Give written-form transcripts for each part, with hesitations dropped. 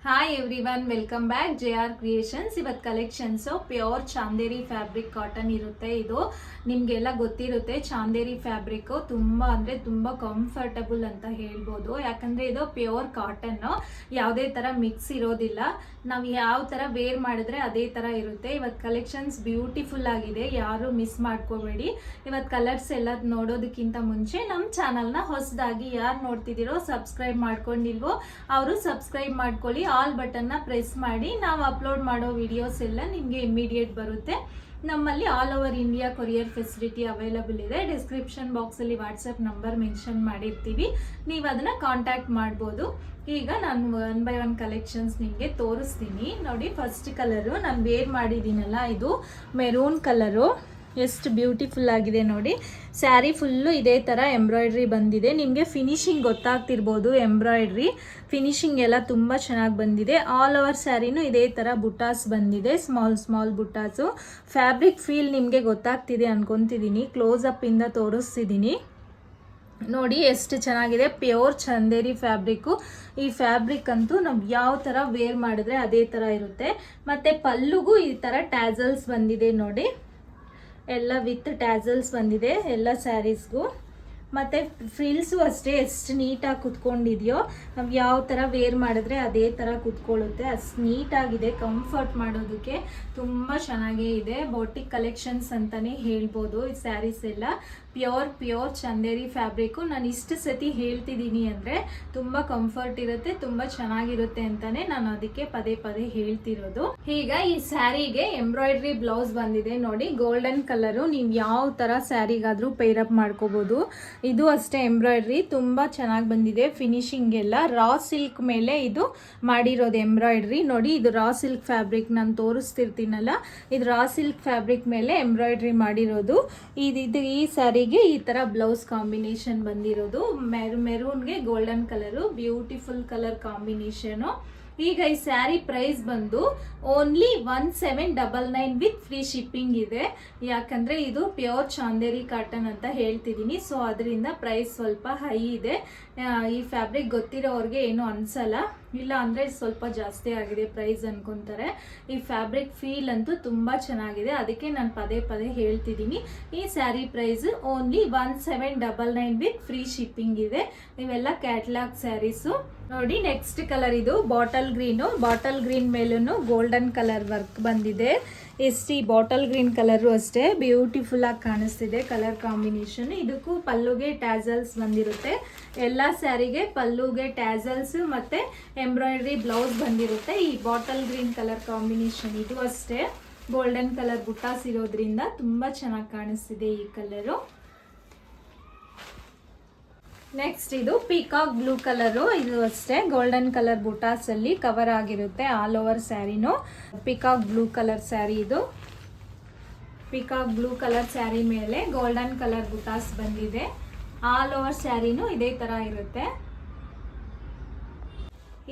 Hi everyone, welcome back. JR creations. ಇವತ್ತು collections pure Chanderi fabric cotton ಇರುತ್ತೆ. ಇದು ನಿಮಗೆಲ್ಲ ಗೊತ್ತಿರುತ್ತೆ. ಚಾಂದೇರಿ ಫ್ಯಾಬ್ರಿಕ್ಕು ತುಂಬ ಅಂದರೆ ತುಂಬ ಕಂಫರ್ಟಬಲ್ ಅಂತ ಹೇಳ್ಬೋದು. ಯಾಕಂದರೆ ಇದು ಪ್ಯೂರ್ ಕಾಟನ್ನು, ಯಾವುದೇ ಥರ ಮಿಕ್ಸ್ ಇರೋದಿಲ್ಲ. ನಾವು ಯಾವ ಥರ ವೇರ್ ಮಾಡಿದ್ರೆ ಅದೇ ಥರ ಇರುತ್ತೆ. ಇವತ್ತು ಕಲೆಕ್ಷನ್ಸ್ ಬ್ಯೂಟಿಫುಲ್ ಆಗಿದೆ, ಯಾರು ಮಿಸ್ ಮಾಡ್ಕೋಬೇಡಿ. ಇವತ್ತು ಕಲರ್ಸ್ ಎಲ್ಲ ನೋಡೋದಕ್ಕಿಂತ ಮುಂಚೆ ನಮ್ಮ ಚಾನಲ್ನ ಹೊಸದಾಗಿ ಯಾರು ನೋಡ್ತಿದ್ದೀರೋ, ಸಬ್ಸ್ಕ್ರೈಬ್ ಮಾಡ್ಕೊಂಡಿಲ್ವೋ ಅವರು ಸಬ್ಸ್ಕ್ರೈಬ್ ಮಾಡ್ಕೊಳ್ಳಿ. ಆಲ್ ಬಟನ್ನ ಪ್ರೆಸ್ ಮಾಡಿ. ನಾವು ಅಪ್ಲೋಡ್ ಮಾಡೋ ವಿಡಿಯೋಸ್ ಎಲ್ಲ ನಿಮಗೆ ಇಮಿಡಿಯೇಟ್ ಬರುತ್ತೆ. ನಮ್ಮಲ್ಲಿ all over India courier facility available ಇದೆ. ಡಿಸ್ಕ್ರಿಪ್ಷನ್ ಬಾಕ್ಸಲ್ಲಿ ವಾಟ್ಸಪ್ ನಂಬರ್ ಮೆನ್ಷನ್ ಮಾಡಿರ್ತೀವಿ, ನೀವು ಅದನ್ನು ಕಾಂಟ್ಯಾಕ್ಟ್ ಮಾಡ್ಬೋದು. ಈಗ ನಾನು 1 by 1 ಕಲೆಕ್ಷನ್ಸ್ ನಿಮಗೆ ತೋರಿಸ್ತೀನಿ ನೋಡಿ. ಫಸ್ಟ್ ಕಲರು ನಾನು ವೇರ್ ಮಾಡಿದ್ದೀನಲ್ಲ, ಇದು ಮೆರೂನ್ ಕಲರು. ಎಷ್ಟು ಬ್ಯೂಟಿಫುಲ್ ಆಗಿದೆ ನೋಡಿ. ಸ್ಯಾರಿ ಫುಲ್ಲು ಇದೇ ಥರ ಎಂಬ್ರಾಯ್ಡ್ರಿ ಬಂದಿದೆ. ನಿಮಗೆ ಫಿನಿಶಿಂಗ್ ಗೊತ್ತಾಗ್ತಿರ್ಬೋದು, ಎಂಬ್ರಾಯ್ಡ್ರಿ ಫಿನಿಶಿಂಗ್ ಎಲ್ಲ ತುಂಬ ಚೆನ್ನಾಗಿ ಬಂದಿದೆ. ಆಲ್ ಓವರ್ ಸ್ಯಾರಿನೂ ಇದೇ ಥರ ಬುಟಾಸ್ ಬಂದಿದೆ, ಸ್ಮಾಲ್ ಸ್ಮಾಲ್ ಬುಟಾಸು. ಫ್ಯಾಬ್ರಿಕ್ ಫೀಲ್ ನಿಮಗೆ ಗೊತ್ತಾಗ್ತಿದೆ ಅನ್ಕೊತಿದ್ದೀನಿ. ಕ್ಲೋಸಪ್ಪಿಂದ ತೋರಿಸ್ತಿದ್ದೀನಿ ನೋಡಿ, ಎಷ್ಟು ಚೆನ್ನಾಗಿದೆ. Pure Chanderi fabric. ಈ ಫ್ಯಾಬ್ರಿಕ್ ಅಂತೂ ನಾವು ಯಾವ ಥರ ವೇರ್ ಮಾಡಿದ್ರೆ ಅದೇ ಥರ ಇರುತ್ತೆ. ಮತ್ತು ಪಲ್ಲುಗೂ ಈ ಥರ ಟ್ಯಾಸಲ್ಸ್ ಬಂದಿದೆ ನೋಡಿ, ಎಲ್ಲ ವಿತ್ ಟ್ಯಾಸಲ್ಸ್ ಬಂದಿದೆ ಎಲ್ಲ ಸ್ಯಾರೀಸ್ಗೂ. ಮತ್ತು ಫ್ರಿಲ್ಸು ಅಷ್ಟೇ ಎಷ್ಟು ನೀಟಾಗಿ ಕುತ್ಕೊಂಡಿದೆಯೋ, ನಾವು ಯಾವ ಥರ ವೇರ್ ಮಾಡಿದ್ರೆ ಅದೇ ಥರ ಕುತ್ಕೊಳ್ಳುತ್ತೆ. ಅಷ್ಟು ನೀಟಾಗಿದೆ, ಕಂಫರ್ಟ್ ಮಾಡೋದಕ್ಕೆ ತುಂಬ ಚೆನ್ನಾಗೇ ಇದೆ. ಬೋಟಿಕ್ ಕಲೆಕ್ಷನ್ಸ್ ಅಂತಲೇ ಹೇಳ್ಬೋದು. ಈ ಸ್ಯಾರೀಸ್ ಎಲ್ಲ ಪ್ಯೂರ್ ಚಂದೇರಿ ಫ್ಯಾಬ್ರಿಕ್ಕು. ನಾನು ಇಷ್ಟು ಸತಿ ಹೇಳ್ತಿದ್ದೀನಿ ಅಂದರೆ ತುಂಬ ಕಂಫರ್ಟ್ ಇರುತ್ತೆ, ತುಂಬ ಚೆನ್ನಾಗಿರುತ್ತೆ ಅಂತಲೇ ನಾನು ಅದಕ್ಕೆ ಪದೇ ಪದೇ ಹೇಳ್ತಿರೋದು. ಈಗ ಈ ಸ್ಯಾರಿಗೆ ಎಂಬ್ರಾಯ್ಡ್ರಿ ಬ್ಲೌಸ್ ಬಂದಿದೆ ನೋಡಿ, ಗೋಲ್ಡನ್ ಕಲರು. ನೀವು ಯಾವ ಥರ ಸ್ಯಾರಿಗಾದರೂ ಪೇರಪ್ ಮಾಡ್ಕೋಬೋದು. ಇದು ಅಷ್ಟೇ ಎಂಬ್ರಾಯ್ಡ್ರಿ ತುಂಬ ಚೆನ್ನಾಗಿ ಬಂದಿದೆ. ಫಿನಿಶಿಂಗ್ ಎಲ್ಲ ರಾ ಸಿಲ್ಕ್ ಮೇಲೆ ಇದು ಮಾಡಿರೋದು ಎಂಬ್ರಾಯ್ಡ್ರಿ ನೋಡಿ. ಇದು ರಾ ಸಿಲ್ಕ್ ಫ್ಯಾಬ್ರಿಕ್ ನಾನು ತೋರಿಸ್ತಿರ್ತೀನಲ್ಲ, ಇದು ರಾ ಸಿಲ್ಕ್ ಫ್ಯಾಬ್ರಿಕ್ ಮೇಲೆ ಎಂಬ್ರಾಯ್ಡ್ರಿ ಮಾಡಿರೋದು. ಇದು ಈ ಸ್ಯಾರಿಗೆ ಈ ಥರ ಬ್ಲೌಸ್ ಕಾಂಬಿನೇಷನ್ ಬಂದಿರೋದು. ಮೆರೂನ್ಗೆ golden colour, beautiful colour combination. ಈಗ ಈ ಸ್ಯಾರಿ ಪ್ರೈಸ್ ಬಂದು ಓನ್ಲಿ 1799 ವಿತ್ ಫ್ರೀ ಶಿಪ್ಪಿಂಗ್ ಇದೆ. ಯಾಕಂದರೆ ಇದು ಪ್ಯೂರ್ ಚಾಂದೇರಿ ಕಾಟನ್ ಅಂತ ಹೇಳ್ತಿದ್ದೀನಿ, ಸೊ ಅದರಿಂದ ಪ್ರೈಸ್ ಸ್ವಲ್ಪ ಹೈ ಇದೆ. ಈ ಫ್ಯಾಬ್ರಿಕ್ ಗೊತ್ತಿರೋರಿಗೆ ಏನು ಅನಿಸಲ್ಲ, ಇಲ್ಲ ಅಂದರೆ ಸ್ವಲ್ಪ ಜಾಸ್ತಿ ಆಗಿದೆ ಪ್ರೈಸ್ ಅನ್ಕೊತಾರೆ. ಈ ಫ್ಯಾಬ್ರಿಕ್ ಫೀಲ್ ಅಂತೂ ತುಂಬ ಚೆನ್ನಾಗಿದೆ, ಅದಕ್ಕೆ ನಾನು ಪದೇ ಪದೇ ಹೇಳ್ತಿದ್ದೀನಿ. ಈ sari price only 1799 with free shipping ಇದೆ. ಇವೆಲ್ಲ ಕ್ಯಾಟ್ಲಾಗ್ ಸ್ಯಾರೀಸು ನೋಡಿ. ನೆಕ್ಸ್ಟ್ ಕಲರ್ ಇದು ಬಾಟಲ್ ಗ್ರೀನು. ಬಾಟಲ್ ಗ್ರೀನ್ ಮೇಲೂ ಗೋಲ್ಡನ್ ಕಲರ್ ವರ್ಕ್ ಬಂದಿದೆ. ಈ ಬಾಟಲ್ ಗ್ರೀನ್ ಕಲರು ಅಷ್ಟೇ ಬ್ಯೂಟಿಫುಲ್ ಆಗಿ ಕಾಣಿಸ್ತಿದೆ ಕಲರ್ ಕಾಂಬಿನೇಷನ್. ಇದಕ್ಕೂ ಪಲ್ಲುಗೆ ಟ್ಯಾಸಲ್ಸ್ ಬಂದಿರುತ್ತೆ. ಎಲ್ಲ ಸ್ಯಾರಿಗೆ ಪಲ್ಲುಗೆ ಟ್ಯಾಸಲ್ಸ್ ಮತ್ತು ಎಂಬ್ರಾಯ್ಡ್ರಿ ಬ್ಲೌಸ್ ಬಂದಿರುತ್ತೆ. ಈ ಬಾಟಲ್ ಗ್ರೀನ್ ಕಲರ್ ಕಾಂಬಿನೇಷನ್ ಇದು ಅಷ್ಟೇ ಗೋಲ್ಡನ್ ಕಲರ್ ಬುಟ್ಟಾಸ್ ಇರೋದ್ರಿಂದ ತುಂಬ ಚೆನ್ನಾಗಿ ಕಾಣಿಸ್ತಿದೆ ಈ ಕಲರು. ನೆಕ್ಸ್ಟ್ ಇದು ಪಿಕಾಕ್ ಬ್ಲೂ ಕಲರು. ಇದು ಅಷ್ಟೇ ಗೋಲ್ಡನ್ ಕಲರ್ ಬುಟಾಸ್ ಅಲ್ಲಿ ಕವರ್ ಆಗಿರುತ್ತೆ ಆಲ್ ಓವರ್ ಸ್ಯಾರಿನೂ. ಪಿಕಾಕ್ ಬ್ಲೂ ಕಲರ್ ಸ್ಯಾರಿ ಇದು. ಪಿಕಾಕ್ ಬ್ಲೂ ಕಲರ್ ಸ್ಯಾರಿ ಮೇಲೆ ಗೋಲ್ಡನ್ ಕಲರ್ ಬುಟಾಸ್ ಬಂದಿದೆ. ಆಲ್ ಓವರ್ ಸ್ಯಾರಿನೂ ಇದೇ ತರ ಇರುತ್ತೆ.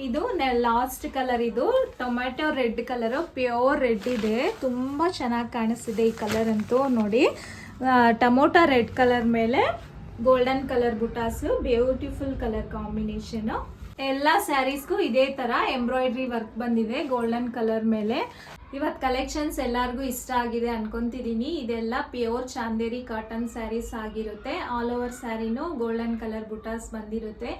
ಇದು ಲಾಸ್ಟ್ ಕಲರ್, ಇದು tomato red colour, pure red ಇದೆ. ತುಂಬ ಚೆನ್ನಾಗಿ ಕಾಣಿಸ್ತಿದೆ ಈ ಕಲರ್ ಅಂತೂ ನೋಡಿ. ಟೊಮೊಟೊ ರೆಡ್ ಕಲರ್ ಮೇಲೆ golden colour butas, beautiful colour combination. ಎಲ್ಲ ಸ್ಯಾರೀಸ್ಗೂ ಇದೇ ತರ ಎಂಬ್ರಾಯ್ಡ್ರಿ ವರ್ಕ್ ಬಂದಿದೆ ಗೋಲ್ಡನ್ ಕಲರ್ ಮೇಲೆ. ಇವತ್ತು ಕಲೆಕ್ಷನ್ಸ್ ಎಲ್ಲರಿಗೂ ಇಷ್ಟ ಆಗಿದೆ ಅನ್ಕೊಂತಿದ್ದೀನಿ. ಇದೆಲ್ಲ ಪ್ಯೂರ್ ಚಾಂದೇರಿ ಕಾಟನ್ ಸ್ಯಾರೀಸ್ ಆಗಿರುತ್ತೆ. ಆಲ್ ಓವರ್ ಸ್ಯಾರಿನೂ ಗೋಲ್ಡನ್ ಕಲರ್ ಬುಟಾಸ್ ಬಂದಿರುತ್ತೆ.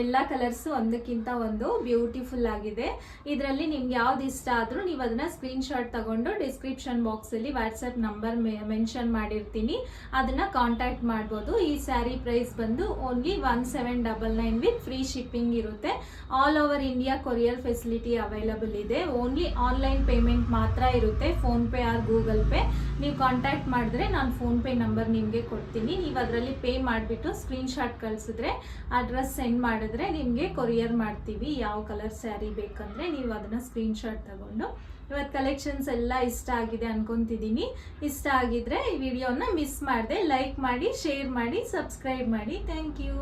ಎಲ್ಲ ಕಲರ್ಸು ಒಂದಕ್ಕಿಂತ ಒಂದು ಬ್ಯೂಟಿಫುಲ್ ಆಗಿದೆ. ಇದರಲ್ಲಿ ನಿಮ್ಗೆ ಯಾವ್ದು ಇಷ್ಟ ಆದರೂ ನೀವು ಅದನ್ನ ಸ್ಕ್ರೀನ್ಶಾಟ್ ತಗೊಂಡು ಡಿಸ್ಕ್ರಿಪ್ಷನ್ ಬಾಕ್ಸಲ್ಲಿ ವಾಟ್ಸಪ್ ನಂಬರ್ ಮೆನ್ಷನ್ ಮಾಡಿರ್ತೀನಿ, ಅದನ್ನ ಕಾಂಟ್ಯಾಕ್ಟ್ ಮಾಡ್ಬೋದು. ಈ ಸ್ಯಾರಿ ಪ್ರೈಸ್ ಬಂದು ಓನ್ಲಿ 1799 ವಿತ್ ಫ್ರೀ ಶಿಪ್ಪಿಂಗ್ ಇರುತ್ತೆ. All over India courier facility available ಇದೆ. ಓನ್ಲಿ ಆನ್ಲೈನ್ ಪೇಮೆಂಟ್ ಮಾತ್ರ ಇರುತ್ತೆ, phone pay R Google pay. ನೀವು ಕಾಂಟ್ಯಾಕ್ಟ್ ಮಾಡಿದ್ರೆ ನಾನು ಫೋನ್ ಪೇ ನಂಬರ್ ನಿಮಗೆ ಕೊಡ್ತೀನಿ. ನೀವು ಅದರಲ್ಲಿ ಪೇ ಮಾಡಿಬಿಟ್ಟು ಸ್ಕ್ರೀನ್ಶಾಟ್ ಕಳಿಸಿದ್ರೆ, ಅಡ್ರೆಸ್ ಸೆಂಡ್ ಮಾಡಿದ್ರೆ ನಿಮಗೆ ಕೊರಿಯರ್ ಮಾಡ್ತೀವಿ. ಯಾವ ಕಲರ್ ಸ್ಯಾರಿ ಬೇಕಂದರೆ ನೀವು ಅದನ್ನು ಸ್ಕ್ರೀನ್ಶಾಟ್ ತಗೊಂಡು. ಇವತ್ತು ಕಲೆಕ್ಷನ್ಸ್ ಎಲ್ಲ ಇಷ್ಟ ಆಗಿದೆ ಅನ್ಕೊತಿದ್ದೀನಿ. ಇಷ್ಟ ಆಗಿದ್ರೆ ಈ ವಿಡಿಯೋನ ಮಿಸ್ ಮಾಡದೆ ಲೈಕ್ ಮಾಡಿ, ಶೇರ್ ಮಾಡಿ, ಸಬ್ಸ್ಕ್ರೈಬ್ ಮಾಡಿ. Thank you.